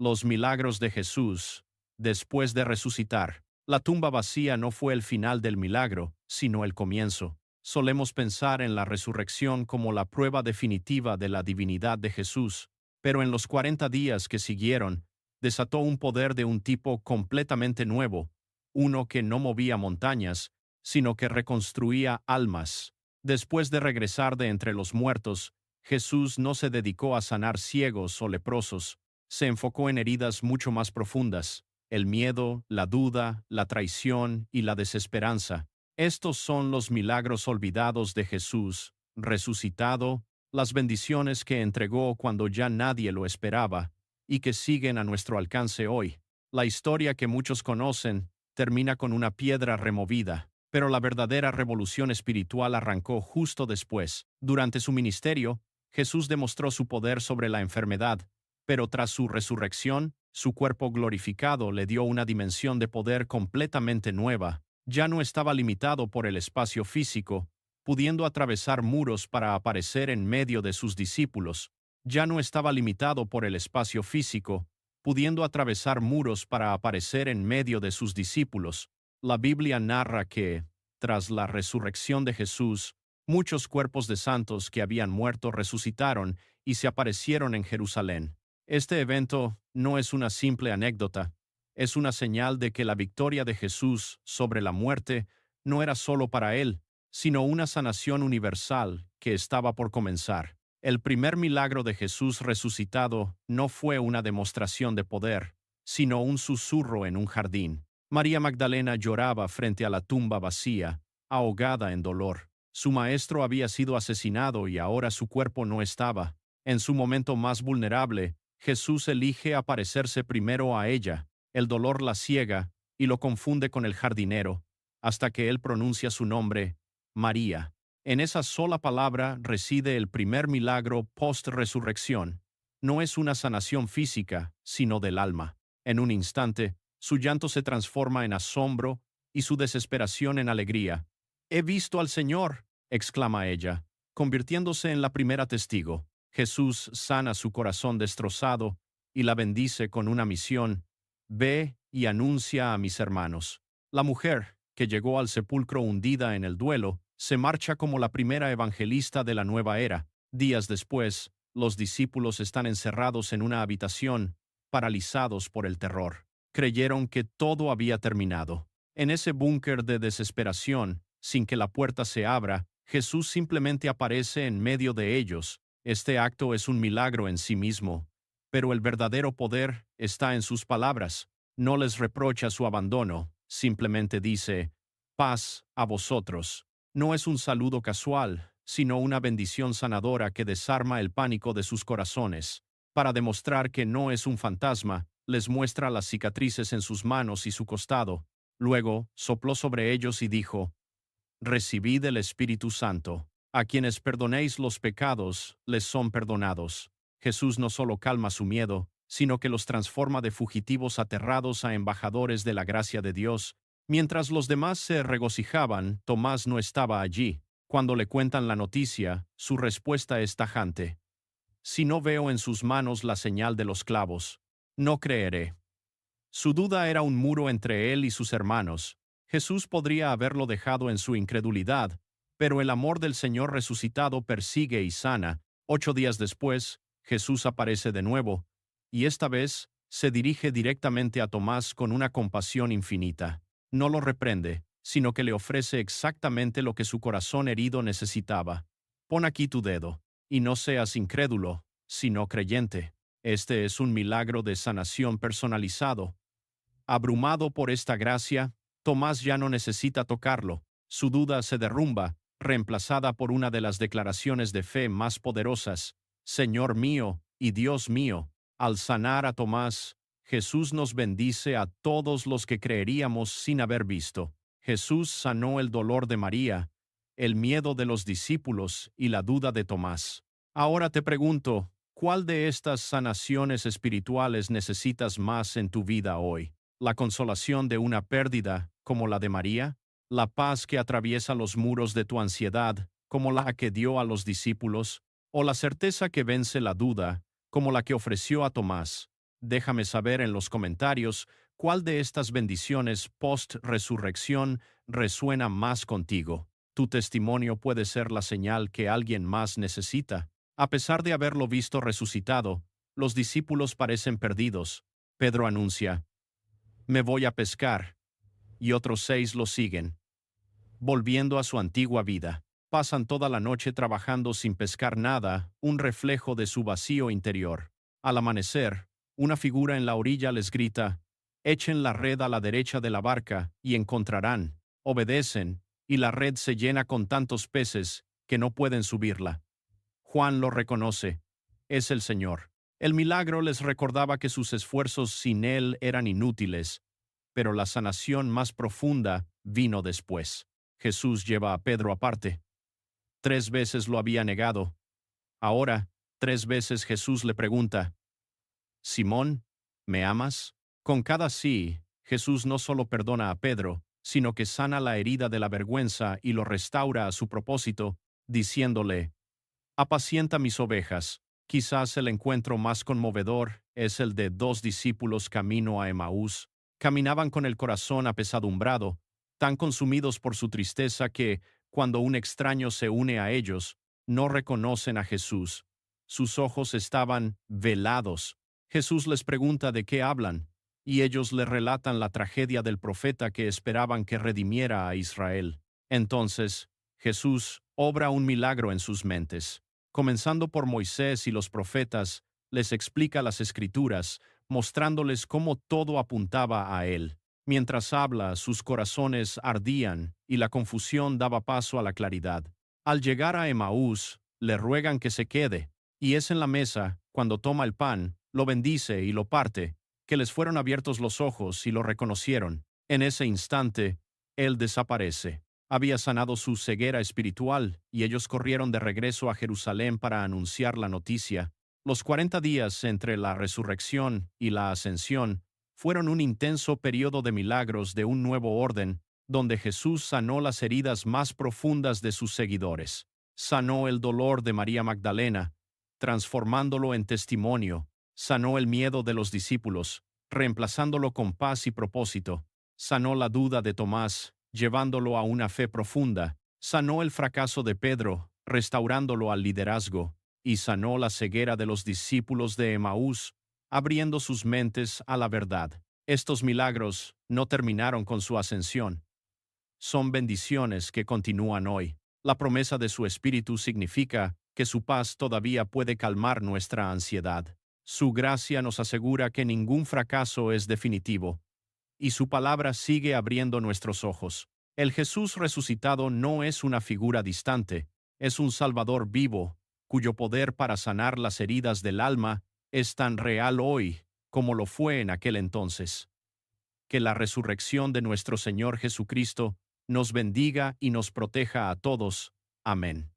Los milagros de Jesús, después de resucitar. La tumba vacía no fue el final del milagro, sino el comienzo. Solemos pensar en la resurrección como la prueba definitiva de la divinidad de Jesús, pero en los 40 días que siguieron, desató un poder de un tipo completamente nuevo, uno que no movía montañas, sino que reconstruía almas. Después de regresar de entre los muertos, Jesús no se dedicó a sanar ciegos o leprosos, se enfocó en heridas mucho más profundas, el miedo, la duda, la traición y la desesperanza. Estos son los milagros olvidados de Jesús, resucitado, las bendiciones que entregó cuando ya nadie lo esperaba, y que siguen a nuestro alcance hoy. La historia que muchos conocen termina con una piedra removida, pero la verdadera revolución espiritual arrancó justo después. Durante su ministerio, Jesús demostró su poder sobre la enfermedad, pero tras su resurrección, su cuerpo glorificado le dio una dimensión de poder completamente nueva. Ya no estaba limitado por el espacio físico, pudiendo atravesar muros para aparecer en medio de sus discípulos. Ya no estaba limitado por el espacio físico, pudiendo atravesar muros para aparecer en medio de sus discípulos. La Biblia narra que, tras la resurrección de Jesús, muchos cuerpos de santos que habían muerto resucitaron y se aparecieron en Jerusalén. Este evento no es una simple anécdota, es una señal de que la victoria de Jesús sobre la muerte no era solo para él, sino una sanación universal que estaba por comenzar. El primer milagro de Jesús resucitado no fue una demostración de poder, sino un susurro en un jardín. María Magdalena lloraba frente a la tumba vacía, ahogada en dolor. Su maestro había sido asesinado y ahora su cuerpo no estaba. En su momento más vulnerable, Jesús elige aparecerse primero a ella. El dolor la ciega y lo confunde con el jardinero, hasta que él pronuncia su nombre, María. En esa sola palabra reside el primer milagro post-resurrección. No es una sanación física, sino del alma. En un instante, su llanto se transforma en asombro y su desesperación en alegría. «He visto al Señor», exclama ella, convirtiéndose en la primera testigo. Jesús sana su corazón destrozado y la bendice con una misión: «Ve y anuncia a mis hermanos». La mujer, que llegó al sepulcro hundida en el duelo, se marcha como la primera evangelista de la nueva era. Días después, los discípulos están encerrados en una habitación, paralizados por el terror. Creyeron que todo había terminado. En ese búnker de desesperación, sin que la puerta se abra, Jesús simplemente aparece en medio de ellos. Este acto es un milagro en sí mismo, pero el verdadero poder está en sus palabras. No les reprocha su abandono, simplemente dice, «Paz a vosotros». No es un saludo casual, sino una bendición sanadora que desarma el pánico de sus corazones. Para demostrar que no es un fantasma, les muestra las cicatrices en sus manos y su costado. Luego, sopló sobre ellos y dijo, «Recibid el Espíritu Santo. A quienes perdonéis los pecados, les son perdonados». Jesús no solo calma su miedo, sino que los transforma de fugitivos aterrados a embajadores de la gracia de Dios. Mientras los demás se regocijaban, Tomás no estaba allí. Cuando le cuentan la noticia, su respuesta es tajante. «Si no veo en sus manos la señal de los clavos, no creeré». Su duda era un muro entre él y sus hermanos. Jesús podría haberlo dejado en su incredulidad, pero el amor del Señor resucitado persigue y sana. 8 días después, Jesús aparece de nuevo, y esta vez se dirige directamente a Tomás con una compasión infinita. No lo reprende, sino que le ofrece exactamente lo que su corazón herido necesitaba. «Pon aquí tu dedo, y no seas incrédulo, sino creyente». Este es un milagro de sanación personalizado. Abrumado por esta gracia, Tomás ya no necesita tocarlo. Su duda se derrumba, reemplazada por una de las declaraciones de fe más poderosas: «Señor mío y Dios mío». Al sanar a Tomás, Jesús nos bendice a todos los que creeríamos sin haber visto. Jesús sanó el dolor de María, el miedo de los discípulos y la duda de Tomás. Ahora te pregunto, ¿cuál de estas sanaciones espirituales necesitas más en tu vida hoy? ¿La consolación de una pérdida, como la de María? ¿La paz que atraviesa los muros de tu ansiedad, como la que dio a los discípulos? ¿O la certeza que vence la duda, como la que ofreció a Tomás? Déjame saber en los comentarios cuál de estas bendiciones post-resurrección resuena más contigo. Tu testimonio puede ser la señal que alguien más necesita. A pesar de haberlo visto resucitado, los discípulos parecen perdidos. Pedro anuncia, «Me voy a pescar», y otros 6 lo siguen, volviendo a su antigua vida. Pasan toda la noche trabajando sin pescar nada, un reflejo de su vacío interior. Al amanecer, una figura en la orilla les grita, «Echen la red a la derecha de la barca y encontrarán». Obedecen, y la red se llena con tantos peces que no pueden subirla. Juan lo reconoce. Es el Señor. El milagro les recordaba que sus esfuerzos sin Él eran inútiles, pero la sanación más profunda vino después. Jesús lleva a Pedro aparte. 3 veces lo había negado. Ahora, 3 veces Jesús le pregunta, «Simón, ¿me amas?». Con cada sí, Jesús no solo perdona a Pedro, sino que sana la herida de la vergüenza y lo restaura a su propósito, diciéndole, «Apacienta mis ovejas». Quizás el encuentro más conmovedor es el de 2 discípulos camino a Emaús. Caminaban con el corazón apesadumbrado, tan consumidos por su tristeza que, cuando un extraño se une a ellos, no reconocen a Jesús. Sus ojos estaban velados. Jesús les pregunta de qué hablan, y ellos le relatan la tragedia del profeta que esperaban que redimiera a Israel. Entonces, Jesús obra un milagro en sus mentes. Comenzando por Moisés y los profetas, les explica las Escrituras, mostrándoles cómo todo apuntaba a Él. Mientras habla, sus corazones ardían y la confusión daba paso a la claridad. Al llegar a Emaús, le ruegan que se quede, y es en la mesa, cuando toma el pan, lo bendice y lo parte, que les fueron abiertos los ojos y lo reconocieron. En ese instante, Él desaparece. Había sanado su ceguera espiritual, y ellos corrieron de regreso a Jerusalén para anunciar la noticia. Los 40 días entre la resurrección y la ascensión fueron un intenso periodo de milagros de un nuevo orden, donde Jesús sanó las heridas más profundas de sus seguidores. Sanó el dolor de María Magdalena, transformándolo en testimonio. Sanó el miedo de los discípulos, reemplazándolo con paz y propósito. Sanó la duda de Tomás, llevándolo a una fe profunda. Sanó el fracaso de Pedro, restaurándolo al liderazgo, y sanó la ceguera de los discípulos de Emaús, abriendo sus mentes a la verdad. Estos milagros no terminaron con su ascensión. Son bendiciones que continúan hoy. La promesa de su Espíritu significa que su paz todavía puede calmar nuestra ansiedad. Su gracia nos asegura que ningún fracaso es definitivo, y su palabra sigue abriendo nuestros ojos. El Jesús resucitado no es una figura distante, es un Salvador vivo, cuyo poder para sanar las heridas del alma es tan real hoy como lo fue en aquel entonces. Que la resurrección de nuestro Señor Jesucristo nos bendiga y nos proteja a todos. Amén.